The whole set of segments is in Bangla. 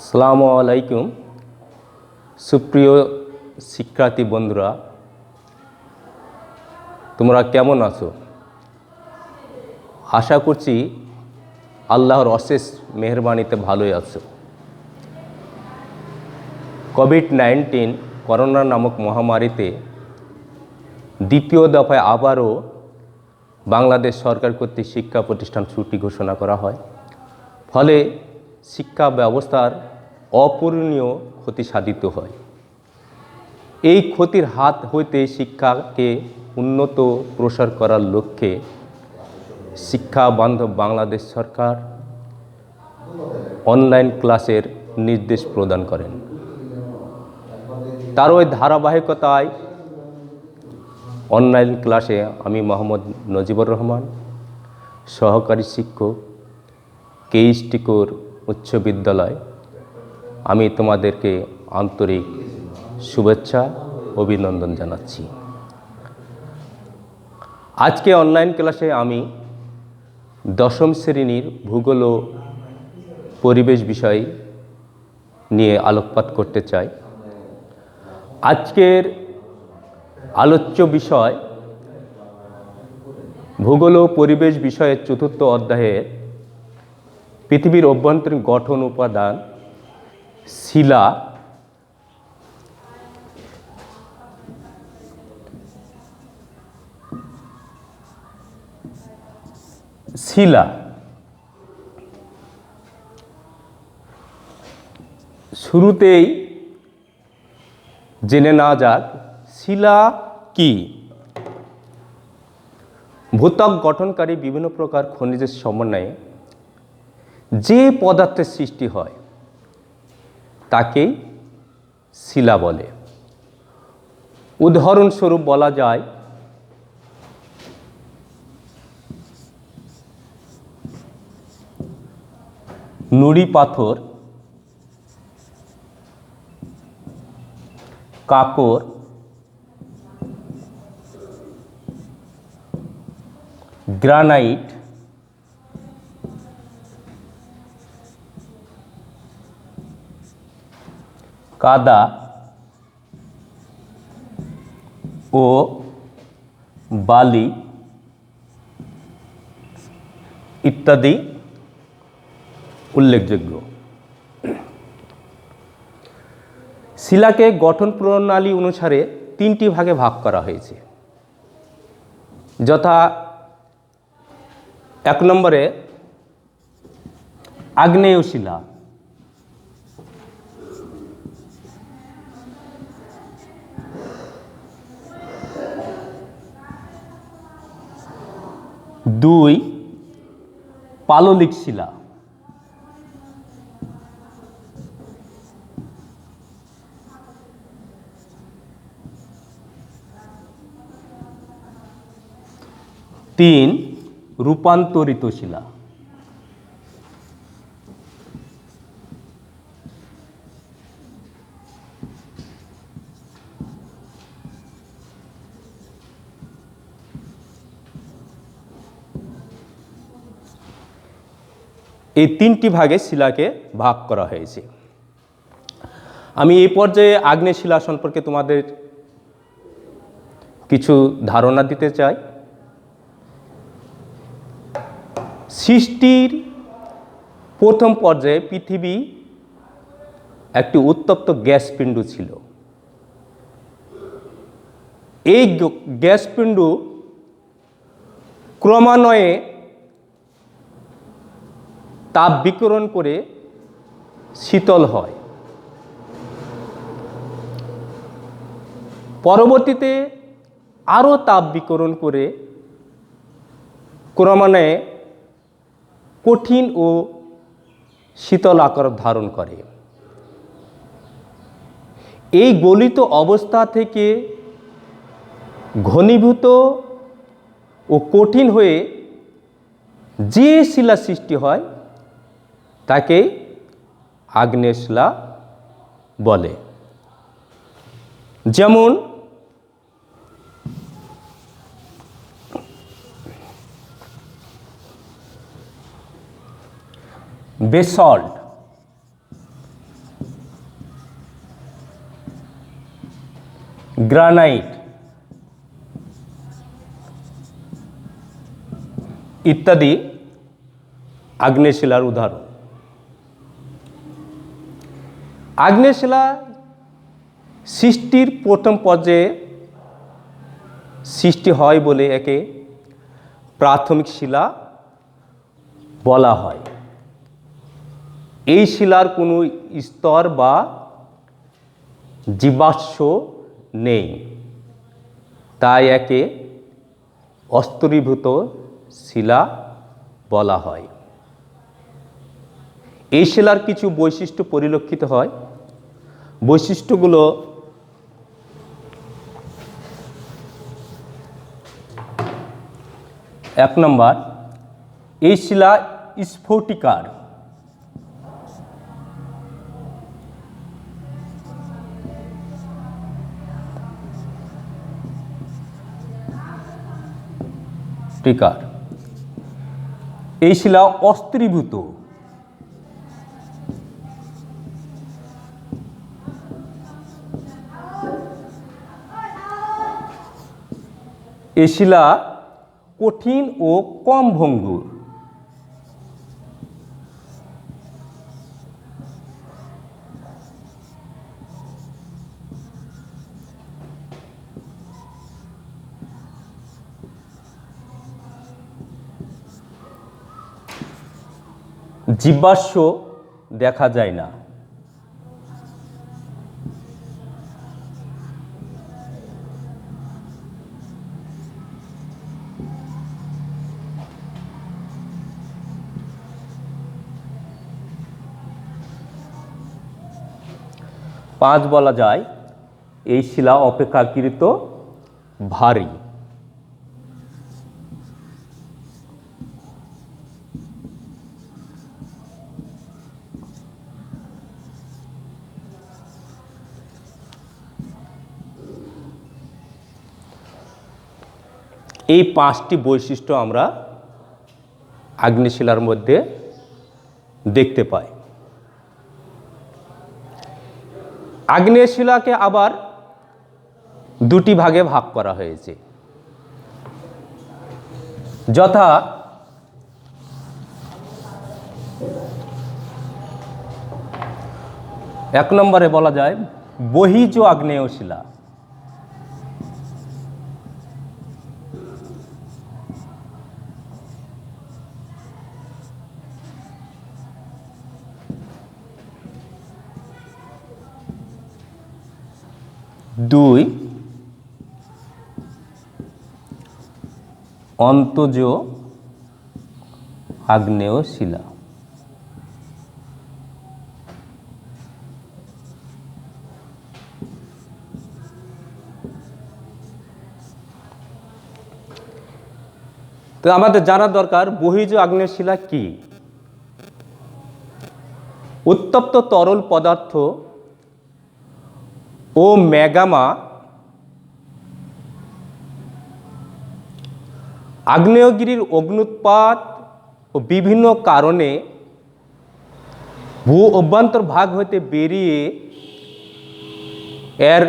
আসসালামু আলাইকুম সুপ্রিয় শিক্ষার্থী বন্ধুরা, তোমরা কেমন আছো? আশা করছি আল্লাহর অশেষ মেহেরবানিতে ভালোই আছো। কোভিড-19 করোনা নামক মহামারীতে দ্বিতীয় দফায় আবারও বাংলাদেশ সরকার কর্তৃক শিক্ষা প্রতিষ্ঠান ছুটি ঘোষণা করা হয়। ফলে শিক্ষা ব্যবস্থার অপূরণীয় ক্ষতি সাধিত হয়। এই ক্ষতির হাত হইতে শিক্ষাকে উন্নত প্রসার করার লক্ষ্যে শিক্ষা বান্ধব বাংলাদেশ সরকার অনলাইন ক্লাসের নির্দেশ প্রদান করেন। তার ওই ধারাবাহিকতায় অনলাইন ক্লাসে আমি মোহাম্মদ নজিবুর রহমান, সহকারী শিক্ষক, কেএসটি কোর উচ্চ বিদ্যালয়, আমি তোমাদেরকে আন্তরিক শুভেচ্ছা অভিনন্দন জানাচ্ছি। আজকে অনলাইন ক্লাসে আমি দশম শ্রেণীর ভূগোল ও পরিবেশ বিষয় নিয়ে আলোকপাত করতে চাই। আজকের আলোচ্য বিষয় ভূগোল ও পরিবেশ বিষয়ের চতুর্থ অধ্যায়ের পৃথিবীর অভ্যন্তরীণ গঠন উপাদান শিলা শিলা শুরুতেই জেনে নেওয়া যাক শিলা কি। ভূত্বক গঠনকারী বিভিন্ন প্রকার খনিজের সমন্বয়ে যে পদার্থের সৃষ্টি হয় তাকেই শিলা বলে। উদাহরণস্বরূপ বলা যায় নুড়ি পাথর, কাঁকর, গ্রানাইট, কাদা ও বালি ইত্যাদি উল্লেখযোগ্য। শিলাকে গঠন প্রণালী অনুসারে তিনটি ভাগে ভাগ করা হয়েছে, যথা 1 নম্বরে আগ্নেয় শিলা, 2 পাললিক শিলা, 3 রূপান্তরিত শিলা। এই তিনটি ভাগে শিলাকে ভাগ করা হয়েছে। আমি এই পর্যায়ে আগ্নেয় শিলা সম্পর্কে তোমাদের কিছু ধারণা দিতে চাই। সৃষ্টির প্রথম পর্যায়ে পৃথিবী একটি উত্তপ্ত গ্যাস পিণ্ড ছিল। এই গ্যাস পিণ্ড ক্রমান্বয়ে তাপ বিকিরণ করে শীতল হয়। পরবর্তীতে আরও তাপ বিকিরণ করে ক্রমান্বয়ে কঠিন ও শীতল আকার ধারণ করে। এই গলিত অবস্থা থেকে ঘনীভূত ও কঠিন হয়ে যে শিলা সৃষ্টি হয় তাকে আগ্নেয় শিলা বলে। যেমন বেসল্ট, গ্রানাইট ইত্যাদি আগ্নেয় শিলার উদাহরণ। আগ্নেয় শিলা সৃষ্টির প্রথম পর্যায়ে সৃষ্টি হয় বলে একে প্রাথমিক শিলা বলা হয়। এই শিলার কোনো স্তর বা জীবাশ্ম নেই, তাই একে অস্তরীভূত শিলা বলা হয়। এই শিলার কিছু বৈশিষ্ট্য পরিলক্ষিত হয়। বৈশিষ্ট্যগুলো এক নম্বর, এই শিলা স্ফটিকার। এই শিলা অস্তরীভূত। এই শিলা কঠিন ও কম ভঙ্গুর। জীবাশ্ম দেখা যায় না। পাঁচ, বলা যায় এই শিলা অপেক্ষাকৃত ভারী। এই পাঁচটি বৈশিষ্ট্য আমরা আগ্নেয় শিলার মধ্যে দেখতে পাই। আগ্নেয় শিলাকে আবার দুটি ভাগে ভাগ করা হয়েছে, যথা এক নম্বরে বলা যায় বহিজ আগ্নেয় শিলা। দুই, অন্তজ আগ্নেয় শিলা। তো আমাদের জানা দরকার বহিজ আগ্নেয় শিলা কি। উত্তপ্ত তরল পদার্থ ও ম্যাগামা আগ্নেয়গিরির অগ্ন্যুৎপাত ও বিভিন্ন কারণে ভূ অভ্যন্তর ভাগ হইতে বেরিয়ে এর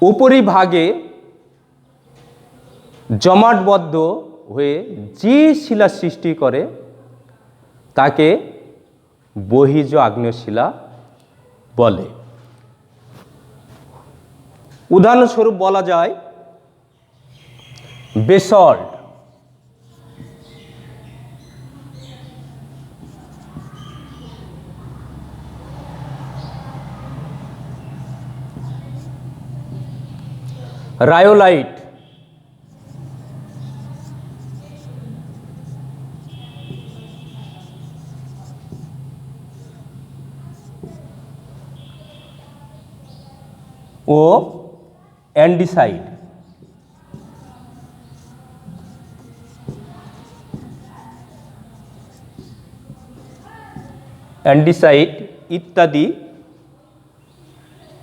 উপরিভাগে জমাটবদ্ধ হয়ে যে শিলা সৃষ্টি করে তাকে বহিজ আগ্নেয় শিলা বলে। উদাহরণস্বরূপ বলা যায় বেসল্ট, রায়োলাইট, ও অ্যান্ডিসাইট। অ্যান্ডিসাইট ইত্যাদি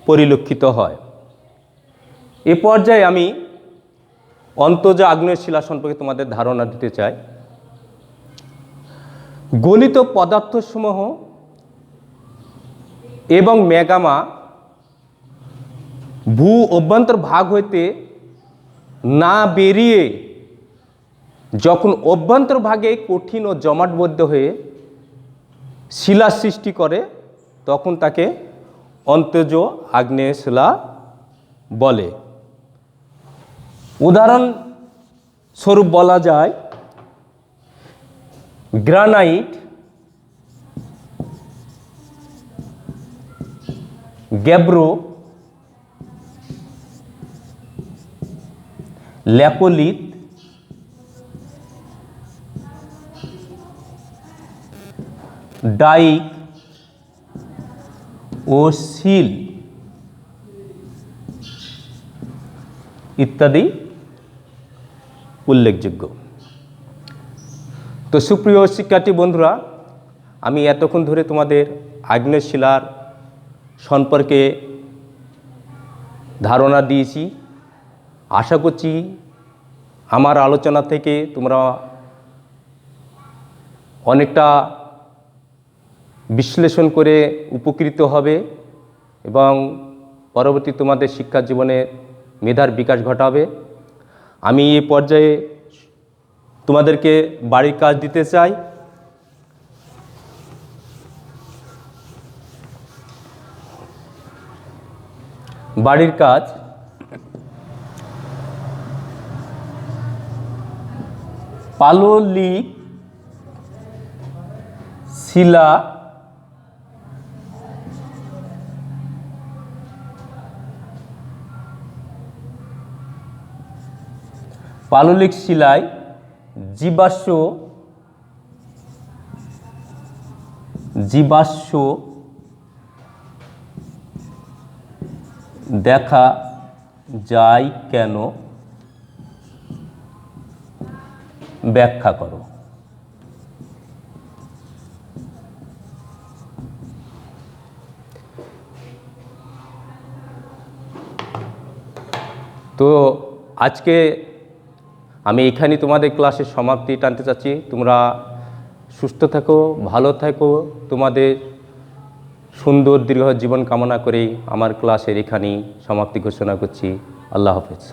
পরিলক্ষিত হয়। এ পর্যায়ে আমি অন্তজ আগ্নেয় শিলা সম্পর্কে তোমাদের ধারণা দিতে চাই। গলিত পদার্থসমূহ এবং ম্যাগামা ভূ অভ্যন্তর ভাগ হইতে না বেরিয়ে যখন অভ্যন্তর ভাগে কঠিন ও জমাটবদ্ধ হয়ে শিলা সৃষ্টি করে তখন তাকে অন্তজ আগ্নেয় শিলা বলে। উদাহরণ স্বরূপ বলা যায় গ্রানাইট, গ্যাব্রো, ল্যাপোলিথ, ডাইক ও সিল ইত্যাদি উল্লেখযোগ্য। তো সুপ্রিয় শিক্ষার্থী বন্ধুরা, আমি এতক্ষণ ধরে তোমাদের আগ্নেয় শিলার সম্পর্কে ধারণা দিয়েছি। আশা করছি আমার আলোচনা থেকে তোমরা অনেকটা বিশ্লেষণ করে উপকৃত হবে এবং পরবর্তী তোমাদের শিক্ষা জীবনে মেধার বিকাশ ঘটাবে। আমি এই পর্যায়ে তোমাদেরকে বাড়ির কাজ দিতে চাই। বাড়ির কাজ পাললিক শিলা পাললিক শিলায় জীবাশ্ম দেখা যায় কেন ব্যাখ্যা করো। তো আজকে আমি এখানেই তোমাদের ক্লাসের সমাপ্তি টানতে চাচ্ছি। তোমরা সুস্থ থাকো, ভালো থাকো, তোমাদের সুন্দর দীর্ঘ জীবন কামনা করেই আমার ক্লাসের এখানেই সমাপ্তি ঘোষণা করছি। আল্লাহ হাফেজ।